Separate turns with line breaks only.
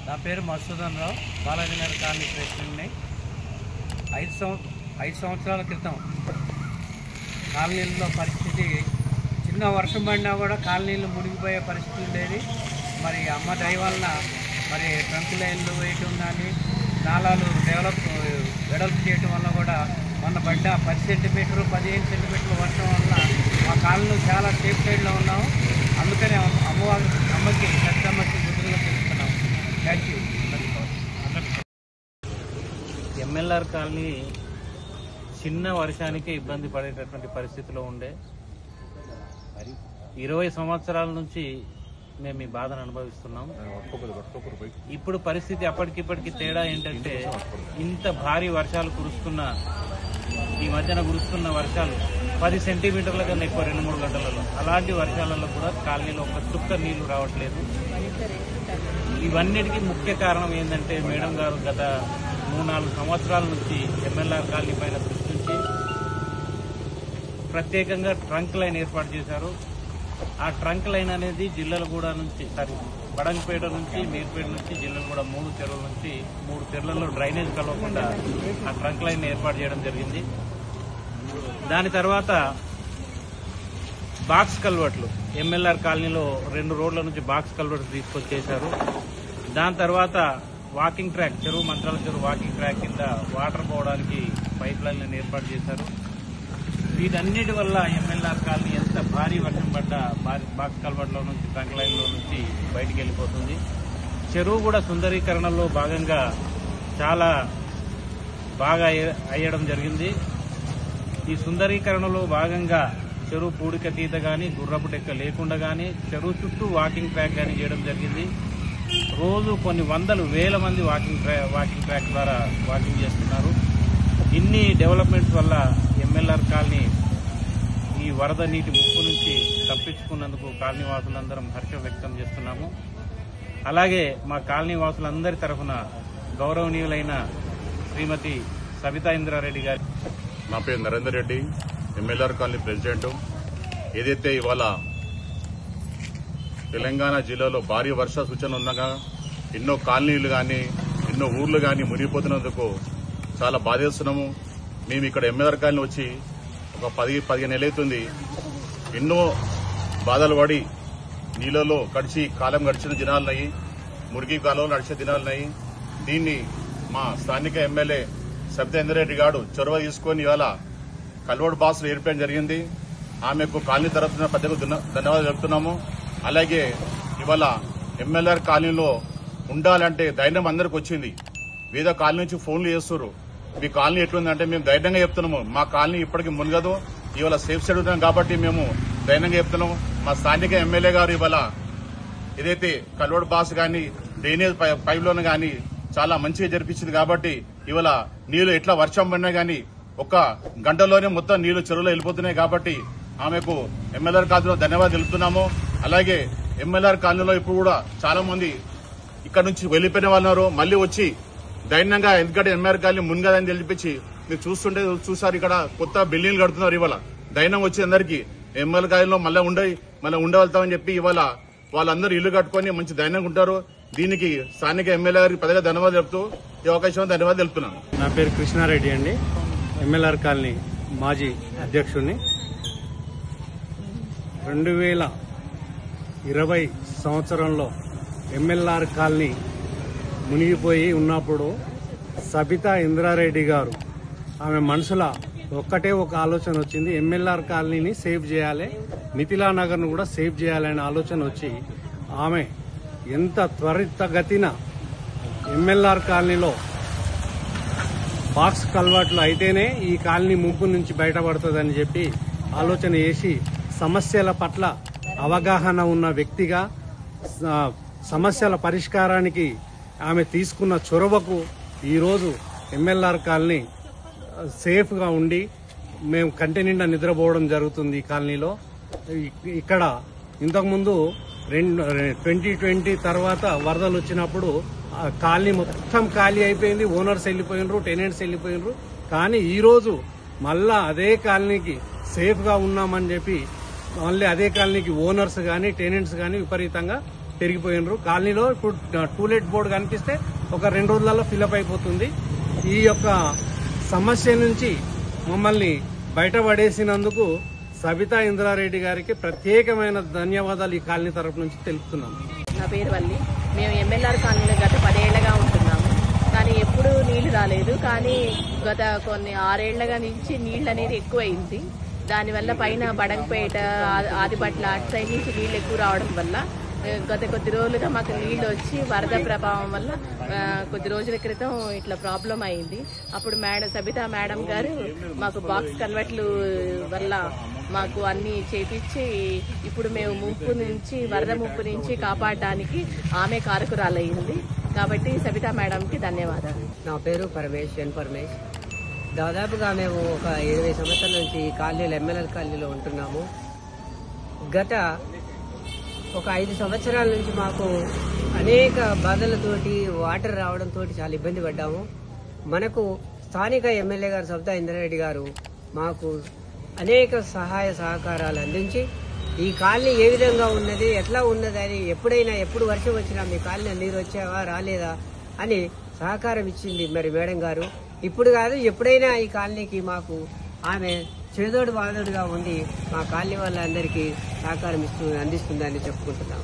నా పేరు మధుసూదన్ రావు, బాలాజీనగర్ కాలనీ ప్రెసిడెంట్ని. 5 సంవత్సరాల క్రితం కాలనీల్లో పరిస్థితి, చిన్న వర్షం పడినా కూడా కాలనీలు మునిగిపోయే పరిస్థితి ఉండేది. మరి అమ్మ దయ వలన మరి ట్రంక్ లైన్లు వేయటం కానీ, నాలాలు వెడల్పు చేయటం వల్ల కూడా మొన్న పడ్డ 10 సెంటీమీటర్లు 15 సెంటీమీటర్ల వర్షం వల్ల మా కాలనీలో చాలా సేఫ్ సైడ్లో ఉన్నాము. అందుకనే అమ్మకి సత్యమ్మకి బుద్ధులుగా తెలుస్తున్నాము. Thank you.
ఎంఎల్ఆర్ కాలనీ చిన్న వర్షానికి ఇబ్బంది పడేటటువంటి పరిస్థితిలో ఉండే 20 సంవత్సరాల నుంచి మేము ఈ బాధను అనుభవిస్తున్నాం. ఇప్పుడు పరిస్థితి అప్పటికిప్పటికి తేడా ఏంటంటే, ఇంత భారీ వర్షాలు ఈ మధ్యన కురుస్తున్న వర్షాలు 10 సెంటీమీటర్ల కన్నా ఎక్కువ 2-3 గంటలలో. అలాంటి వర్షాలలో కూడా కాలనీలో ఒక చుక్క నీళ్లు రావట్లేదు. ఇవన్నిటికీ ముఖ్య కారణం ఏంటంటే, మేడం గారు గత 3-4 సంవత్సరాల నుంచి ఎంఎల్ఆర్ కాలనీ పైన దృష్టించి ప్రత్యేకంగా ట్రంక్ లైన్ ఏర్పాటు చేశారు. ఆ ట్రంక్ లైన్ అనేది జిల్లలగూడ నుంచి, బడంగపేట నుంచి, మీర్పేట నుంచి జిల్లలగూడ 3 చెరువుల నుంచి 3 చెరువులలో డ్రైనేజ్ కలవకుండా ఆ ట్రంక్ లైన్ ఏర్పాటు చేయడం జరిగింది. దాని తర్వాత బాక్స్ కల్వర్ట్లు ఎంఎల్ఆర్ కాలనీలో 2 రోడ్ల నుంచి బాక్స్ కల్వర్ట్లు తీసుకొచ్చేశారు. దాని తర్వాత వాకింగ్ ట్రాక్, మంత్రాల చెరువు వాకింగ్ ట్రాక్ కింద వాటర్ పోవడానికి పైప్ లైన్లను ఏర్పాటు చేశారు. వీటన్నిటి వల్ల ఎంఎల్ఆర్ కాలనీ ఎంత భారీ వర్షం పడ్డా బాక్స్ కల్వర్ట్లో నుంచి, ట్రంక్ లైన్లో నుంచి బయటికి వెళ్ళిపోతుంది. చెరువు కూడా సుందరీకరణలో భాగంగా చాలా బాగా అయ్యడం జరిగింది. ఈ సుందరీకరణలో భాగంగా చెరువు పూడిక తీత కానీ, గుర్రపు డెక్క లేకుండా కానీ, చెరువు చుట్టూ వాకింగ్ ట్రాక్ కానీ చేయడం జరిగింది. రోజు కొన్ని వేల మంది వాకింగ్ ట్రాక్ ద్వారా వాకింగ్ చేస్తున్నారు. ఇన్ని డెవలప్మెంట్స్ వల్ల ఎంఎల్ఆర్ కాలనీ ఈ వరద నీటి ముప్పు నుంచి తప్పించుకున్నందుకు కాలనీ వాసులందరం హర్షం వ్యక్తం చేస్తున్నాము. అలాగే మా కాలనీ వాసులందరి తరఫున గౌరవనీయులైన శ్రీమతి సబితా ఇంద్రారెడ్డి గారి.
నా పేరు Narender Reddy, MLR colony president. ఏదైతే ఇవాళ తెలంగాణ జిల్లాలో భారీ వర్ష సూచన ఉండగా ఎన్నో కాలనీలు కానీ, ఎన్నో ఊర్లు కానీ మునిగిపోతున్నందుకు చాలా బాధేస్తున్నాము. మేము ఇక్కడ ఎంఎల్ఆర్ కాలనీ వచ్చి ఒక 10-15 నెలలవుతుంది. ఎన్నో బాధలు పడి నీళ్ళలో కాలం గడిచిన దినాలున్నాయి, మురికి కాలంలో నడిచే దినాలున్నాయి. దీన్ని మా స్థానిక ఎమ్మెల్యే సబితా ఇంద్రారెడ్డి గారు చొరవ తీసుకుని ఇవాళ కల్వర్ట్ బాక్సులు ఏర్పడడం జరిగింది. ఆమెకు కాలనీ తరఫున పెద్దగా ధన్యవాదాలు చెప్తున్నాము. అలాగే ఇవాళ ఎంఎల్ఆర్ కాలనీలో ఉండాలంటే ధైర్యం అందరికి వచ్చింది. వివిధ కాలనీ నుంచి ఫోన్లు చేస్తున్నారు, మీ కాలనీ ఎట్లుందంటే మేము ధైర్యంగా చెప్తున్నాము. మా కాలనీ ఇప్పటికీ మునగదు, ఇవాళ సేఫ్ సైడ్ ఉన్నాం కాబట్టి మేము ధైర్యంగా చెప్తున్నాము. మా స్థానిక ఎమ్మెల్యే గారు ఇవాళ ఏదైతే కల్వర్ట్ బాక్స్ కానీ, డ్రైనేజ్ పైప్లను కానీ చాలా మంచిగా జరిపించింది కాబట్టి ఇవాళ నీళ్లు ఎట్లా వర్షం పడినా కానీ 1 గంటలోనే మొత్తం నీళ్లు చెరువులో వెళ్ళిపోతున్నాయి కాబట్టి ఆమెకు ఎంఎల్ఆర్ కాలనీలో ధన్యవాదాలు తెలుపుతున్నాము. అలాగే ఎంఎల్ఆర్ కాలనీలో ఇప్పుడు కూడా చాలా మంది ఇక్కడ నుంచి వెళ్లిపోయిన వాళ్ళు మళ్లీ వచ్చి ధైర్యంగా, ఎందుకంటే ఎంఆర్ కాలనీ మునిగదని తెలిపించి మీరు చూసారు ఇక్కడ కొత్త బిల్డింగ్లు కడుతున్నారు. ఇవాళ ధైర్యం వచ్చి అందరికీ ఎంఆర్ కాలనీలో మళ్ళీ ఉండవెళ్తామని చెప్పి ఇవాళ వాళ్ళందరూ ఇల్లు కట్టుకుని మంచి ధైర్యంగా ఉంటారు. దీనికి స్థానిక ఎమ్మెల్యే గారికి పెద్దగా ధన్యవాదాలు చెప్తూ ఈ అవకాశం ధన్యవాదాలు తెలుపుతున్నాను.
నా పేరు కృష్ణారెడ్డి అండి, ఎంఎల్ఆర్ కాలనీ మాజీ అధ్యక్షుడిని. 2020 సంవత్సరంలో ఎంఎల్ఆర్ కాలనీ మునిగిపోయి ఉన్నప్పుడు సబితా ఇంద్రారెడ్డి గారు ఆమె మనసులో ఒక్కటే ఒక ఆలోచన వచ్చింది, ఎంఎల్ఆర్ కాలనీని సేవ్ చేయాలి, మిథిలా నగర్ను కూడా సేవ్ చేయాలనే ఆలోచన వచ్చి ఆమె ఎంత త్వరితగతిన ఎంఎల్ఆర్ కాలనీలో బాక్స్ కల్వర్ట్లు అయితేనే ఈ కాలనీ ముంపు నుంచి బయటపడుతుందని చెప్పి ఆలోచన చేసి సమస్యల పట్ల అవగాహన ఉన్న వ్యక్తిగా సమస్యల పరిష్కారానికి ఆమె తీసుకున్న చొరవకు ఈరోజు ఎంఎల్ఆర్ కాలనీ సేఫ్గా ఉండి మేము కంటి నిండా నిద్రపోవడం జరుగుతుంది. ఈ కాలనీలో ఇక్కడ ఇంతకుముందు 2020 తర్వాత వరదలు వచ్చినప్పుడు కాలనీ మొత్తం ఖాళీ అయిపోయింది, ఓనర్స్ వెళ్ళిపోయినరు, టెనెంట్స్ వెళ్ళిపోయినరు. కానీ ఈరోజు మళ్ళా అదే కాలనీకి సేఫ్గా ఉన్నామని చెప్పి మళ్ళీ అదే కాలనీకి ఓనర్స్ కానీ టెనెంట్స్ కానీ విపరీతంగా పెరిగిపోయినరు. కాలనీలో ఇప్పుడు టూలెట్ బోర్డు కనిపిస్తే ఒక 2 రోజులలో ఫిలప్ అయిపోతుంది. ఈ యొక్క సమస్య నుంచి మమ్మల్ని బయటపడేసినందుకు సబితా ఇంద్రారెడ్డి గారికి ప్రత్యేకమైన ధన్యవాదాలు ఈ కాలనీ తరపు నుంచి తెలుపుతున్నాం.
నా పేరు వల్లి. మేము ఎంఎల్ఆర్ కాలనీలో గత 10 ఏళ్లుగా ఉంటున్నాము. కానీ ఎప్పుడు నీళ్లు రాలేదు. కానీ గత కొన్ని 6 ఏళ్లుగా నుంచి నీళ్ళు అనేది ఎక్కువైంది. దానివల్ల పైన బడంగపేట, ఆదిపట్ల అటు సైడ్ నుంచి నీళ్ళు ఎక్కువ రావడం వల్ల గత కొద్ది రోజులుగా మాకు నీళ్లు వచ్చి వరద ప్రభావం వల్ల కొద్ది రోజుల క్రితం ఇట్లా ప్రాబ్లం అయింది. అప్పుడు సబితా మేడం గారు మాకు బాక్స్ కన్వర్ట్లు వల్ల మాకు అన్ని చేపించి ఇప్పుడు మేము వరద ముప్పు నుంచి కాపాడడానికి ఆమె కారకురాలయ్యింది. కాబట్టి సబితా మేడంకి ధన్యవాదాలు.
నా పేరు పరమేష్, ఎన్ పరమేష్. దాదాపుగా మేము ఒక 20 సంవత్సరాల నుంచి ఈ కాలనీలో ఎంఎల్ఆర్ కాలనీలో ఉంటున్నాము. గత ఒక 5 సంవత్సరాల నుంచి మాకు అనేక బాధలతోటి వాటర్ రావడంతో చాలా ఇబ్బంది పడ్డాము. మనకు స్థానిక ఎమ్మెల్యే గారు సబితా ఇంద్రారెడ్డి గారు మాకు అనేక సహాయ సహకారాలు అందించి ఈ కాలనీ ఏ విధంగా ఉన్నది, ఎట్లా ఉన్నది అని ఎప్పుడు వర్షం వచ్చినా మీ కాలనీ నీరు వచ్చావా రాలేదా అని సహకారం ఇచ్చింది మరి మేడం గారు. ఇప్పుడు కాదు ఎప్పుడైనా ఈ కాలనీకి మాకు ఆమె చేదోడు వాదోడుగా ఉండి మా కాలనీ వాళ్ళందరికీ సహకారం అందిస్తుందని చెప్పుకుంటున్నాం.